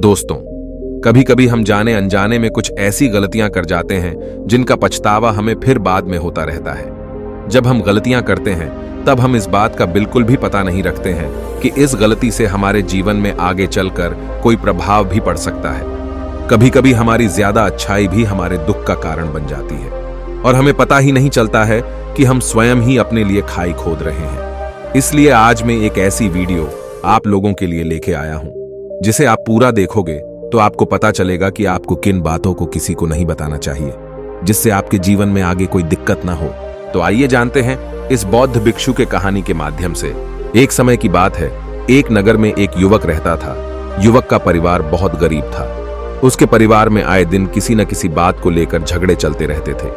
दोस्तों, कभी कभी हम जाने अनजाने में कुछ ऐसी गलतियां कर जाते हैं जिनका पछतावा हमें फिर बाद में होता रहता है। जब हम गलतियां करते हैं तब हम इस बात का बिल्कुल भी पता नहीं रखते हैं कि इस गलती से हमारे जीवन में आगे चलकर कोई प्रभाव भी पड़ सकता है। कभी कभी हमारी ज्यादा अच्छाई भी हमारे दुख का कारण बन जाती है और हमें पता ही नहीं चलता है कि हम स्वयं ही अपने लिए खाई खोद रहे हैं। इसलिए आज मैं एक ऐसी वीडियो आप लोगों के लिए लेके आया हूं जिसे आप पूरा देखोगे तो आपको पता चलेगा कि आपको किन बातों को किसी को नहीं बताना चाहिए, जिससे आपके जीवन में आगे कोई दिक्कत ना हो। तो आइए जानते हैं इस बौद्ध भिक्षु के कहानी के माध्यम से। एक समय की बात है, एक नगर में एक युवक रहता था। युवक का परिवार बहुत गरीब था। उसके परिवार में आए दिन किसी न किसी बात को लेकर झगड़े चलते रहते थे।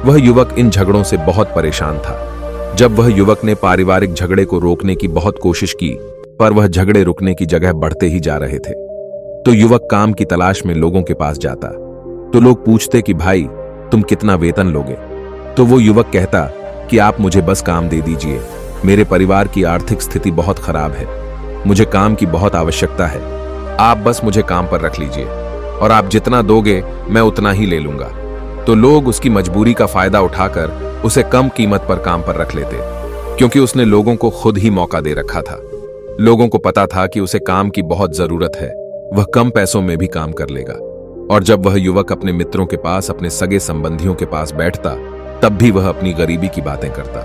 वह युवक इन झगड़ों से बहुत परेशान था। जब वह युवक ने पारिवारिक झगड़े को रोकने की बहुत कोशिश की, पर वह झगड़े रुकने की जगह बढ़ते ही जा रहे थे। तो युवक काम की तलाश में लोगों के पास जाता। तो लोग पूछते कि भाई, तुम कितना वेतन लोगे? तो वो युवक कहता कि आप मुझे बस काम दे दीजिए, मेरे परिवार की आर्थिक स्थिति बहुत खराब है, मुझे काम की बहुत आवश्यकता है, आप बस मुझे काम पर रख लीजिए और आप जितना दोगे मैं उतना ही ले लूंगा। तो लोग उसकी मजबूरी का फायदा उठाकर उसे कम कीमत पर काम पर रख लेते, क्योंकि उसने लोगों को खुद ही मौका दे रखा था। लोगों को पता था कि उसे काम की बहुत जरूरत है, वह कम पैसों में भी काम कर लेगा। और जब वह युवक अपने मित्रों के पास, अपने सगे संबंधियों के पास बैठता, तब भी वह अपनी गरीबी की बातें करता।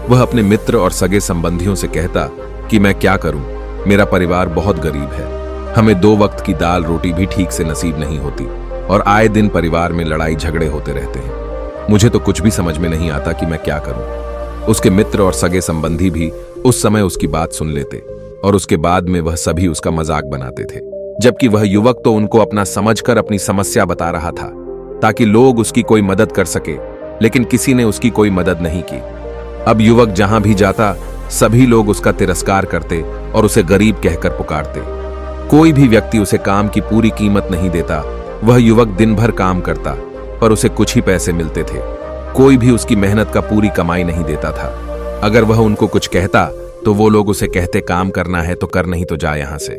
वह अपने मित्र और सगे संबंधियों से कहता कि मैं क्या करूं, मेरा परिवार बहुत गरीब है, हमें 2 वक्त की दाल रोटी भी ठीक से नसीब नहीं होती और आए दिन परिवार में लड़ाई झगड़े होते रहते हैं। मुझे तो कुछ भी समझ में नहीं आता कि मैं क्या करूं। उसके मित्र और सगे संबंधी भी उस समय उसकी बात सुन लेते और उसके बाद में वह सभी उसका मजाक बनाते थे, जबकि वह युवक तो उनको अपना समझकर अपनी समस्या बता रहा था ताकि लोग उसकी कोई मदद कर सके, लेकिन किसी ने उसकी कोई मदद नहीं की। अब युवक जहां भी जाता सभी लोग उसका तिरस्कार करते और उसे गरीब कहकर पुकारते। कोई भी व्यक्ति उसे काम की पूरी कीमत नहीं देता। वह युवक दिन भर काम करता पर उसे कुछ ही पैसे मिलते थे। कोई भी उसकी मेहनत का पूरी कमाई नहीं देता था। अगर वह उनको कुछ कहता तो वो लोग उसे कहते काम करना है तो कर, नहीं तो जा यहां से।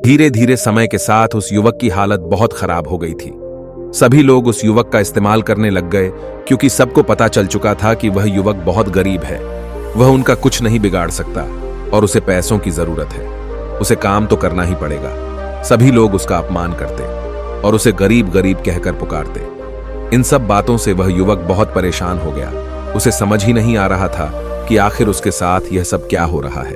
धीरे धीरे समय के साथ उस युवक की हालत बहुत खराब हो गई थी। सभी लोग उस युवक का इस्तेमाल करने लग गए, क्योंकि सबको पता चल चुका था कि वह युवक बहुत गरीब है, वह उनका कुछ नहीं बिगाड़ सकता और उसे पैसों की जरूरत है, उसे काम तो करना ही पड़ेगा। सभी लोग उसका अपमान करते और उसे गरीब गरीब कहकर पुकारते। इन सब बातों से वह युवक बहुत परेशान हो गया। उसे समझ ही नहीं आ रहा था कि आखिर उसके साथ यह सब क्या हो रहा है।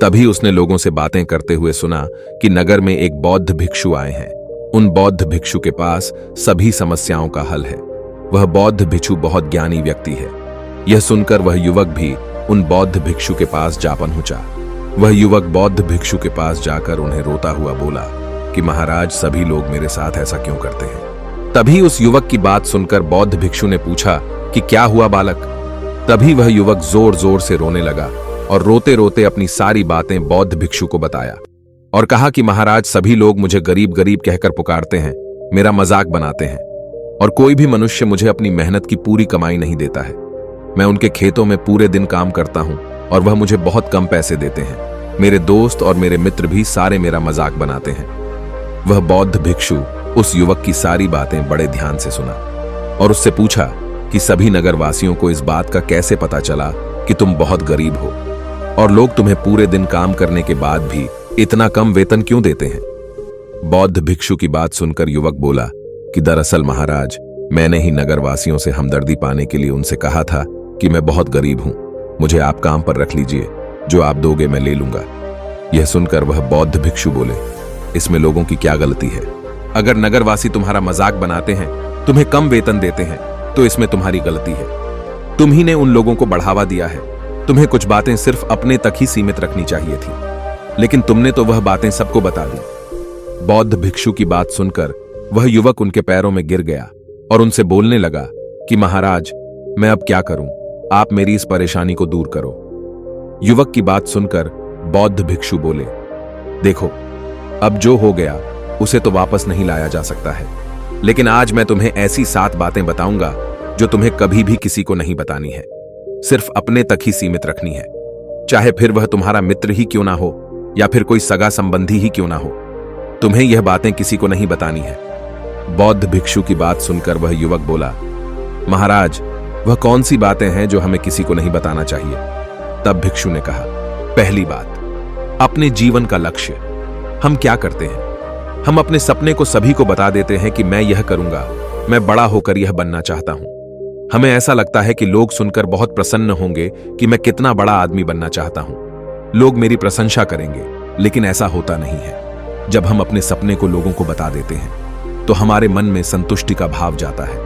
तभी उसने लोगों से बातें करते हुए सुना कि नगर में एक बौद्ध भिक्षु आए हैं। उन बौद्ध भिक्षु के पास सभी समस्याओं का हल है। वह बौद्ध भिक्षु बहुत ज्ञानी व्यक्ति है। यह सुनकर वह युवक भी उन बौद्ध भिक्षु के पास जा पहुंचा। वह युवक बौद्ध भिक्षु के पास जाकर उन्हें रोता हुआ बोला कि महाराज, सभी लोग मेरे साथ ऐसा क्यों करते हैं? तभी उस युवक की बात सुनकर बौद्ध भिक्षु ने पूछा कि क्या हुआ बालक? तभी वह युवक जोर जोर से रोने लगा और रोते रोते अपनी सारी बातें बौद्ध भिक्षु को बताया और कहा कि महाराज, सभी लोग मुझे गरीब गरीब कहकर पुकारते हैं, मेरा मजाक बनाते हैं और कोई भी मनुष्य मुझे अपनी मेहनत की पूरी कमाई नहीं देता है। मैं उनके खेतों में पूरे दिन काम करता हूं और वह मुझे बहुत कम पैसे देते हैं। मेरे दोस्त और मेरे मित्र भी सारे मेरा मजाक बनाते हैं। वह बौद्ध भिक्षु उस युवक की सारी बातें बड़े ध्यान से सुना और उससे पूछा कि सभी नगरवासियों को इस बात का कैसे पता चला कि तुम बहुत गरीब हो और लोग तुम्हें पूरे दिन काम करने के बाद भी इतना कम वेतन क्यों देते हैं? बौद्ध भिक्षु की बात सुनकर युवक बोला कि दरअसल महाराज, मैंने ही नगरवासियों से हमदर्दी पाने के लिए उनसे कहा था कि मैं बहुत गरीब हूं, मुझे आप काम पर रख लीजिए, जो आप दोगे मैं ले लूंगा। यह सुनकर वह बौद्ध भिक्षु बोले, इसमें लोगों की क्या गलती है? अगर नगरवासी तुम्हारा मजाक बनाते हैं, तुम्हें कम वेतन देते हैं, तो इसमें तुम्हारी गलती है। तुम ही ने उन लोगों को बढ़ावा दिया है। तुम्हें कुछ बातें सिर्फ अपने तक ही सीमित रखनी चाहिए थी, लेकिन तुमने तो वह बातें सबको बता दी। बौद्ध भिक्षु की बात सुनकर वह युवक उनके पैरों में गिर गया और उनसे बोलने लगा कि महाराज, मैं अब क्या करूं? आप मेरी इस परेशानी को दूर करो। युवक की बात सुनकर बौद्ध भिक्षु बोले, देखो, अब जो हो गया उसे तो वापस नहीं लाया जा सकता है, लेकिन आज मैं तुम्हें ऐसी 7 बातें बताऊंगा जो तुम्हें कभी भी किसी को नहीं बतानी है, सिर्फ अपने तक ही सीमित रखनी है, चाहे फिर वह तुम्हारा मित्र ही क्यों ना हो या फिर कोई सगा संबंधी ही क्यों ना हो। तुम्हें यह बातें किसी को नहीं बतानी है। बौद्ध भिक्षु की बात सुनकर वह युवक बोला, महाराज, वह कौन सी बातें हैं जो हमें किसी को नहीं बताना चाहिए? तब भिक्षु ने कहा, पहली बात, अपने जीवन का लक्ष्य। हम क्या करते हैं? हम अपने सपने को सभी को बता देते हैं कि मैं यह करूंगा, मैं बड़ा होकर यह बनना चाहता हूं। हमें ऐसा लगता है कि लोग सुनकर बहुत प्रसन्न होंगे कि मैं कितना बड़ा आदमी बनना चाहता हूं, लोग मेरी प्रशंसा करेंगे, लेकिन ऐसा होता नहीं है। जब हम अपने सपने को लोगों को बता देते हैं तो हमारे मन में संतुष्टि का भाव जाता है।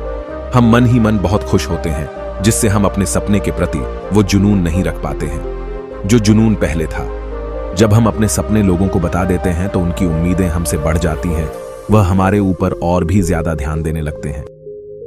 हम मन ही मन बहुत खुश होते हैं, जिससे हम अपने सपने के प्रति वो जुनून नहीं रख पाते हैं जो जुनून पहले था। जब हम अपने सपने लोगों को बता देते हैं तो उनकी उम्मीदें हमसे बढ़ जाती हैं, वह हमारे ऊपर और भी ज्यादा ध्यान देने लगते हैं,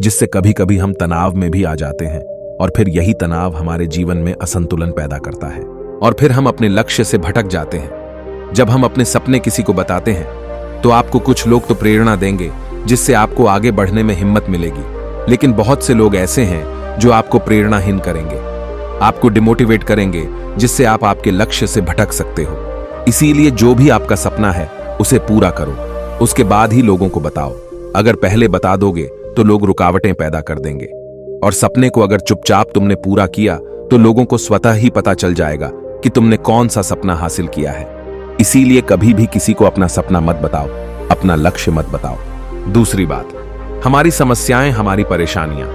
जिससे कभी कभी हम तनाव में भी आ जाते हैं और फिर यही तनाव हमारे जीवन में असंतुलन पैदा करता है और फिर हम अपने लक्ष्य से भटक जाते हैं। जब हम अपने सपने किसी को बताते हैं तो आपको कुछ लोग तो प्रेरणा देंगे, जिससे आपको आगे बढ़ने में हिम्मत मिलेगी, लेकिन बहुत से लोग ऐसे हैं जो आपको प्रेरणाहीन करेंगे, आपको डिमोटिवेट करेंगे, जिससे आप आपके लक्ष्य से भटक सकते हो। इसीलिए जो भी आपका सपना है उसे पूरा करो, उसके बाद ही लोगों को बताओ। अगर पहले बता दोगे तो लोग रुकावटें पैदा कर देंगे, और सपने को अगर चुपचाप तुमने पूरा किया तो लोगों को स्वतः ही पता चल जाएगा कि तुमने कौन सा सपना हासिल किया है। इसीलिए कभी भी किसी को अपना सपना मत बताओ, अपना लक्ष्य मत बताओ। दूसरी बात, हमारी समस्याएं, हमारी परेशानियां।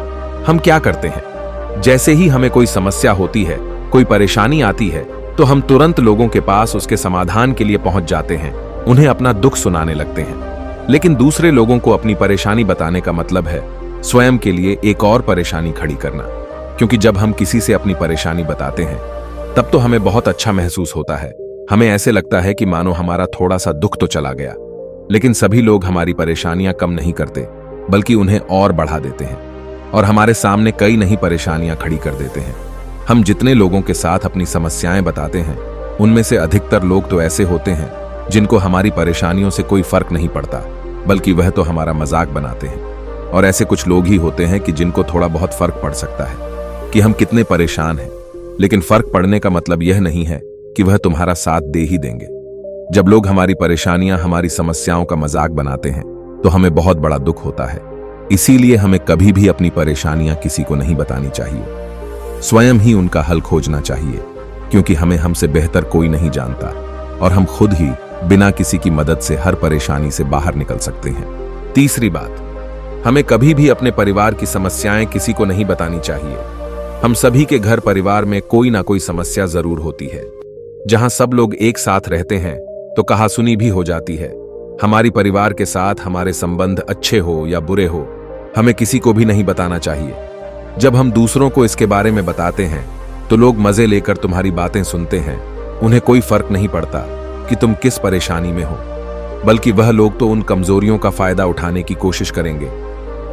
हम क्या करते हैं, जैसे ही हमें कोई समस्या होती है, कोई परेशानी आती है, तो हम तुरंत लोगों के पास उसके समाधान के लिए पहुंच जाते हैं, उन्हें अपना दुख सुनाने लगते हैं। लेकिन दूसरे लोगों को अपनी परेशानी बताने का मतलब है स्वयं के लिए एक और परेशानी खड़ी करना। क्योंकि जब हम किसी से अपनी परेशानी बताते हैं तब तो हमें बहुत अच्छा महसूस होता है, हमें ऐसे लगता है कि मानो हमारा थोड़ा सा दुख तो चला गया। लेकिन सभी लोग हमारी परेशानियां कम नहीं करते, बल्कि उन्हें और बढ़ा देते हैं और हमारे सामने कई नई परेशानियां खड़ी कर देते हैं। हम जितने लोगों के साथ अपनी समस्याएं बताते हैं, उनमें से अधिकतर लोग तो ऐसे होते हैं जिनको हमारी परेशानियों से कोई फर्क नहीं पड़ता, बल्कि वह तो हमारा मजाक बनाते हैं। और ऐसे कुछ लोग ही होते हैं कि जिनको थोड़ा बहुत फर्क पड़ सकता है कि हम कितने परेशान हैं, लेकिन फर्क पड़ने का मतलब यह नहीं है कि वह तुम्हारा साथ दे ही देंगे। जब लोग हमारी परेशानियां, हमारी समस्याओं का मजाक बनाते हैं तो हमें बहुत बड़ा दुख होता है। इसीलिए हमें कभी भी अपनी परेशानियां किसी को नहीं बतानी चाहिए, स्वयं ही उनका हल खोजना चाहिए, क्योंकि हमें हमसे बेहतर कोई नहीं जानता और हम खुद ही बिना किसी की मदद से हर परेशानी से बाहर निकल सकते हैं। तीसरी बात, हमें कभी भी अपने परिवार की समस्याएं किसी को नहीं बतानी चाहिए। हम सभी के घर परिवार में कोई ना कोई समस्या जरूर होती है। जहां सब लोग एक साथ रहते हैं तो कहासुनी भी हो जाती है। हमारी परिवार के साथ हमारे संबंध अच्छे हो या बुरे हो, हमें किसी को भी नहीं बताना चाहिए। जब हम दूसरों को इसके बारे में बताते हैं तो लोग मजे लेकर तुम्हारी बातें सुनते हैं, उन्हें कोई फर्क नहीं पड़ता कि तुम किस परेशानी में हो, बल्कि वह लोग तो उन कमजोरियों का फायदा उठाने की कोशिश करेंगे।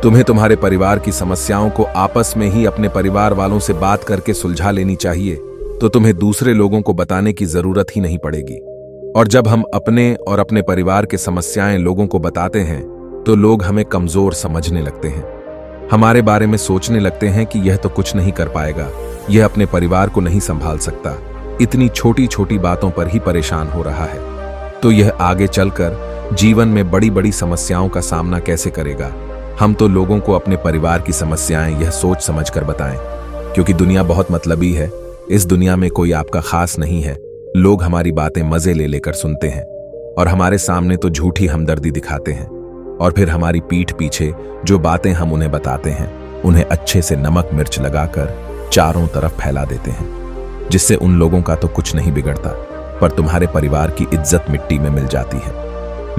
तुम्हें तुम्हारे परिवार की समस्याओं को आपस में ही अपने परिवार वालों से बात करके सुलझा लेनी चाहिए, तो तुम्हें दूसरे लोगों को बताने की जरूरत ही नहीं पड़ेगी। और जब हम अपने और अपने परिवार के समस्याएं लोगों को बताते हैं तो लोग हमें कमजोर समझने लगते हैं, हमारे बारे में सोचने लगते हैं कि यह तो कुछ नहीं कर पाएगा, यह अपने परिवार को नहीं संभाल सकता, इतनी छोटी छोटी बातों पर ही परेशान हो रहा है, तो यह आगे चलकर जीवन में बड़ी बड़ी समस्याओं का सामना कैसे करेगा। हम तो लोगों को अपने परिवार की समस्याएं यह सोच समझ कर बताएं, क्योंकि दुनिया बहुत मतलबी है। इस दुनिया में कोई आपका खास नहीं है। लोग हमारी बातें मजे ले लेकर सुनते हैं और हमारे सामने तो झूठी हमदर्दी दिखाते हैं, और फिर हमारी पीठ पीछे जो बातें हम उन्हें बताते हैं उन्हें अच्छे से नमक मिर्च लगाकर चारों तरफ फैला देते हैं, जिससे उन लोगों का तो कुछ नहीं बिगड़ता, पर तुम्हारे परिवार की इज्जत मिट्टी में मिल जाती है।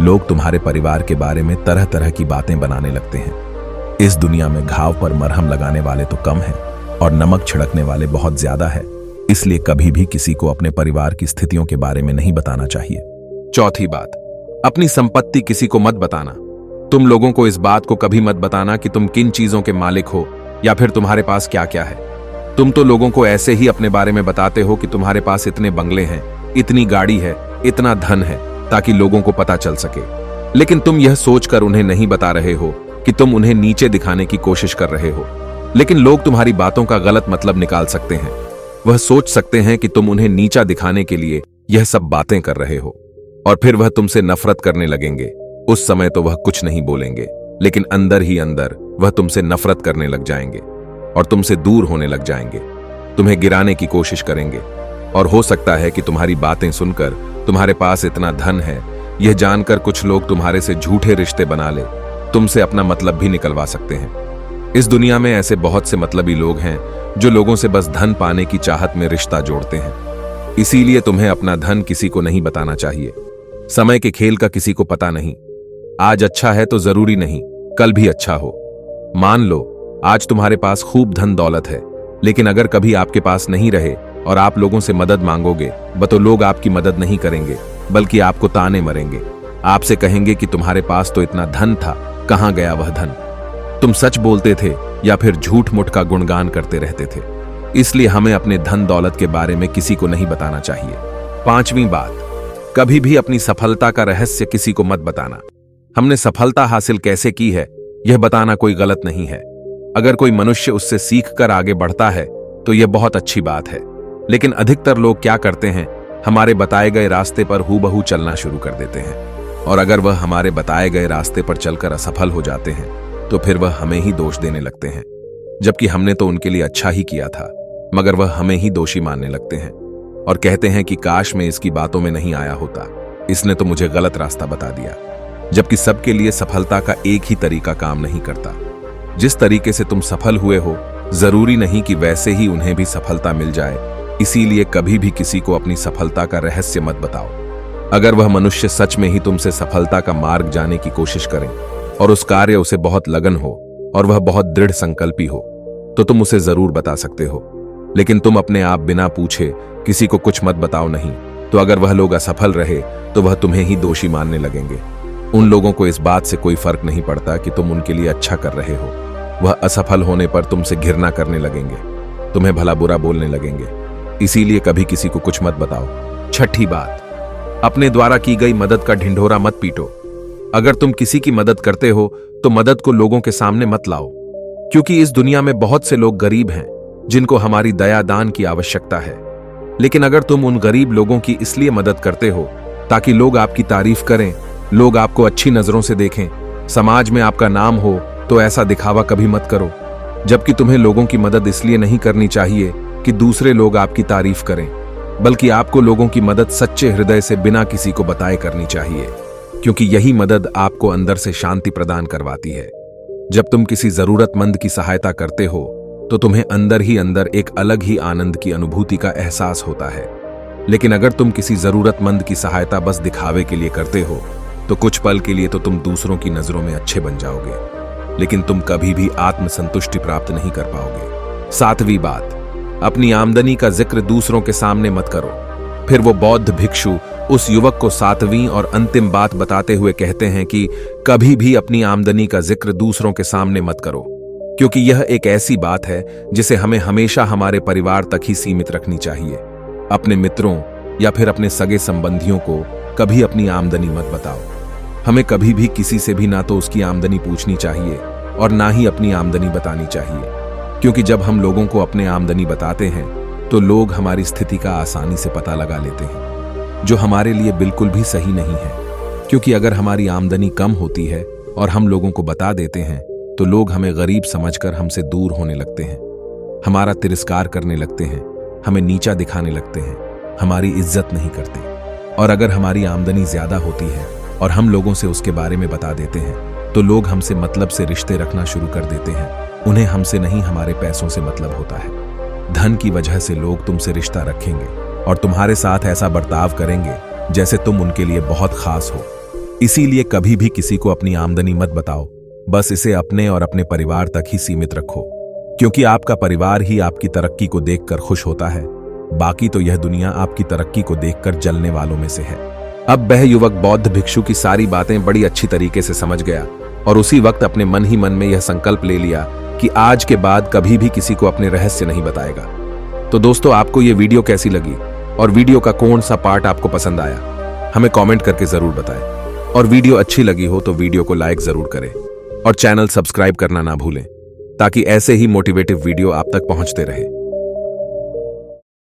लोग तुम्हारे परिवार के बारे में तरह तरह की बातें बनाने लगते हैं। इस दुनिया में घाव पर मरहम लगाने वाले तो कम हैं और नमक छिड़कने वाले बहुत ज्यादा है। इसलिए कभी भी किसी को अपने परिवार की स्थितियों के बारे में नहीं बताना चाहिए। चौथी बात, अपनी संपत्ति किसी को मत बताना। तुम लोगों को इस बात को कभी मत बताना कि तुम किन चीजों के मालिक हो या फिर तुम्हारे पास क्या क्या है। तुम तो लोगों को ऐसे ही अपने बारे में बताते हो कि तुम्हारे पास इतने बंगले हैं, इतनी गाड़ी है, इतना धन है, ताकि लोगों को पता चल सके। लेकिन तुम यह सोचकर उन्हें नहीं बता रहे हो कि तुम उन्हें नीचे दिखाने की कोशिश कर रहे हो। लेकिन लोग तुम्हारी बातों का गलत मतलब निकाल सकते हैं। वह सोच सकते हैं कि तुम उन्हें नीचा दिखाने के लिए यह सब बातें कर रहे हो, और फिर वह तुमसे नफरत करने लगेंगे। उस समय तो वह कुछ नहीं बोलेंगे, लेकिन अंदर ही अंदर वह तुमसे नफरत करने लग जाएंगे और तुमसे दूर होने लग जाएंगे। तुम्हें गिराने की कोशिश करेंगे और हो सकता है कि तुम्हारी बातें सुनकर तुम्हारे पास इतना धन है, यह जानकर कुछ लोग तुम्हारे से झूठे रिश्ते बना ले, तुमसे अपना मतलब भी निकलवा सकते हैं। इस दुनिया में ऐसे बहुत से मतलबी लोग हैं जो लोगों से बस धन पाने की चाहत में रिश्ता जोड़ते हैं। इसीलिए तुम्हें अपना धन किसी को नहीं बताना चाहिए। समय के खेल का किसी को पता नहीं। आज अच्छा है तो जरूरी नहीं कल भी अच्छा हो। मान लो आज तुम्हारे पास खूब धन दौलत है, लेकिन अगर कभी आपके पास नहीं रहे और आप लोगों से मदद मांगोगे तो लोग आपकी मदद नहीं करेंगे, बल्कि आपको ताने मरेंगे। आपसे कहेंगे कि तुम्हारे पास तो इतना धन था, कहां गया वह धन? तुम सच बोलते थे या फिर झूठ मूठ का गुणगान करते रहते थे। इसलिए हमें अपने धन दौलत के बारे में किसी को नहीं बताना चाहिए। 5वीं बात, कभी भी अपनी सफलता का रहस्य किसी को मत बताना। हमने सफलता हासिल कैसे की है यह बताना कोई गलत नहीं है। अगर कोई मनुष्य उससे सीखकर आगे बढ़ता है तो यह बहुत अच्छी बात है, लेकिन अधिकतर लोग क्या करते हैं, हमारे बताए गए रास्ते पर हूबहू चलना शुरू कर देते हैं, और अगर वह हमारे बताए गए रास्ते पर चलकर असफल हो जाते हैं तो फिर वह हमें ही दोष देने लगते हैं, जबकि हमने तो उनके लिए अच्छा ही किया था, मगर वह हमें ही दोषी मानने लगते हैं और कहते हैं कि काश मैं इसकी बातों में नहीं आया होता, इसने तो मुझे गलत रास्ता बता दिया। जबकि सबके लिए सफलता का एक ही तरीका काम नहीं करता। जिस तरीके से तुम सफल हुए हो जरूरी नहीं कि वैसे ही उन्हें भी सफलता मिल जाए। इसीलिए कभी भी किसी को अपनी सफलता का रहस्य मत बताओ। अगर वह मनुष्य सच में ही तुमसे सफलता का मार्ग जाने की कोशिश करें और उस कार्य उसे बहुत लगन हो और वह बहुत दृढ़ संकल्पी हो तो तुम उसे जरूर बता सकते हो, लेकिन तुम अपने आप बिना पूछे किसी को कुछ मत बताओ नहीं, तो अगर वह लोग असफल रहे तो वह तुम्हें ही दोषी मानने लगेंगे। उन लोगों को इस बात से कोई फर्क नहीं पड़ता कि तुम उनके लिए अच्छा कर रहे हो। वह असफल होने पर तुमसे घृणा करने लगेंगे, तुम्हें भला बुरा बोलने लगेंगे। इसीलिए कभी किसी को कुछ मत बताओ। 6ठी बात, अपने द्वारा की गई मदद का ढिंढोरा मत पीटो। अगर तुम किसी की मदद करते हो तो मदद को लोगों के सामने मत लाओ, क्योंकि इस दुनिया में बहुत से लोग गरीब हैं जिनको हमारी दया दान की आवश्यकता है। लेकिन अगर तुम उन गरीब लोगों की इसलिए मदद करते हो ताकि लोग आपकी तारीफ करें, लोग आपको अच्छी नजरों से देखें, समाज में आपका नाम हो, तो ऐसा दिखावा कभी मत करो। जबकि तुम्हें लोगों की मदद इसलिए नहीं करनी चाहिए कि दूसरे लोग आपकी तारीफ करें, बल्कि आपको लोगों की मदद सच्चे हृदय से बिना किसी को बताए करनी चाहिए, क्योंकि यही मदद आपको अंदर से शांति प्रदान करवाती है। जब तुम किसी जरूरतमंद की सहायता करते हो तो तुम्हें अंदर ही अंदर एक अलग ही आनंद की अनुभूति का एहसास होता है। लेकिन अगर तुम किसी जरूरतमंद की सहायता बस दिखावे के लिए करते हो तो कुछ पल के लिए तो तुम दूसरों की नजरों में अच्छे बन जाओगे, लेकिन तुम कभी भी आत्मसंतुष्टि प्राप्त नहीं कर पाओगे। 7वीं बात, अपनी आमदनी का जिक्र दूसरों के सामने मत करो। फिर वो बौद्ध भिक्षु उस युवक को 7वीं और अंतिम बात बताते हुए कहते हैं कि कभी भी अपनी आमदनी का जिक्र दूसरों के सामने मत करो, क्योंकि यह एक ऐसी बात है जिसे हमें हमेशा हमारे परिवार तक ही सीमित रखनी चाहिए। अपने मित्रों या फिर अपने सगे संबंधियों को कभी अपनी आमदनी मत बताओ। हमें कभी भी किसी से भी ना तो उसकी आमदनी पूछनी चाहिए और ना ही अपनी आमदनी बतानी चाहिए, क्योंकि जब हम लोगों को अपने आमदनी बताते हैं तो लोग हमारी स्थिति का आसानी से पता लगा लेते हैं, जो हमारे लिए बिल्कुल भी सही नहीं है। क्योंकि अगर हमारी आमदनी कम होती है और हम लोगों को बता देते हैं तो लोग हमें गरीब समझकर हमसे दूर होने लगते हैं, हमारा तिरस्कार करने लगते हैं, हमें नीचा दिखाने लगते हैं, हमारी इज्जत नहीं करते। और अगर हमारी आमदनी ज्यादा होती है और हम लोगों से उसके बारे में बता देते हैं तो लोग हमसे मतलब से रिश्ते रखना शुरू कर देते हैं। उन्हें हमसे नहीं हमारे पैसों से मतलब होता है। धन की वजह से लोग तुमसे रिश्ता रखेंगे और तुम्हारे साथ ऐसा बर्ताव करेंगे जैसे तुम उनके लिए बहुत खास हो। इसीलिए कभी भी किसी को अपनी आमदनी मत बताओ, बस इसे अपने और अपने परिवार तक ही सीमित रखो, क्योंकि आपका परिवार ही आपकी तरक्की को देखकर खुश होता है। बाकी तो यह दुनिया आपकी तरक्की को देखकर जलने वालों में से है। अब वह युवक बौद्ध भिक्षु की सारी बातें बड़ी अच्छी तरीके से समझ गया और उसी वक्त अपने मन ही मन में यह संकल्प ले लिया कि आज के बाद कभी भी किसी को अपने रहस्य नहीं बताएगा। तो दोस्तों, आपको यह वीडियो कैसी लगी और वीडियो का कौन सा पार्ट आपको पसंद आया, हमें कमेंट करके जरूर बताएं। और वीडियो अच्छी लगी हो तो वीडियो को लाइक जरूर करें और चैनल सब्सक्राइब करना ना भूलें, ताकि ऐसे ही मोटिवेटिव वीडियो आप तक पहुंचते रहे।